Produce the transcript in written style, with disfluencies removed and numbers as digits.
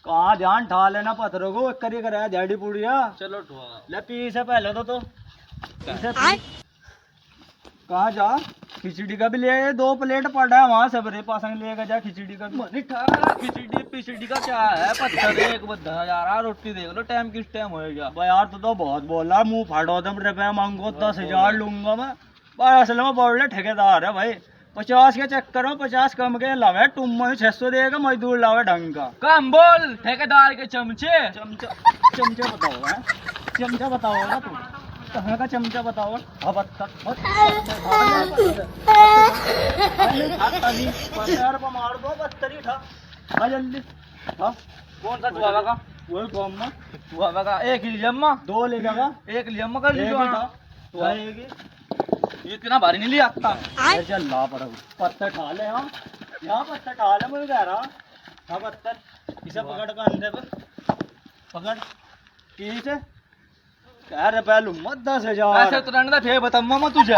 कहाँ ध्यान ठा लेना पत्थरों को एक करी कराया झाड़ी पुड़िया। चलो ठुआ ले पी से पहले तो इसे पी। कहाँ जा खिचड़ी का भी ले आए, 2 प्लेट पड़ा है वहाँ सबरे पासन लेकर जा खिचड़ी का भी। मनी ठा खिचड़ी पिचड़ी का क्या है, पत्थर एक बद्धा यार, रोटी देख लो टाइम किस टाइम होएगा। भाई यार तू तो बहुत बोला, मुंह फाड़ो तुम, रुपया मांगो 10,000 लूंगा मैं। भाई असल में बोल रहे ठेकेदार है भाई, 50 के चक्कर में 50 कम के लावे, तुम 600 देगा, मजदूर लावे ढंग का। कम बोल ठेकेदार के चमचे। चमचा बताओ है, चमचा बताओ ना तू, कहाँ का चमचा बताओ। अब मार दो बत्तरी उठा, आ जल्दी। हाँ कौन सा ठुआ का? वही कौन ना ठुआ का एक ही जम्मा, 2 ले जाएगा, एक लियम्मा कर लीजिए। ये इतना भारी नहीं लिया आता। चल ला पर पत्थर ठा ले। हाँ यहाँ पत्थर ठा ले, मुझे कह रहा हाँ पत्थर इसे पकड़ कर अंदर पर पकड़ इसे कह रहे पहलू मत 10,000 ऐसे तो बता तुझे।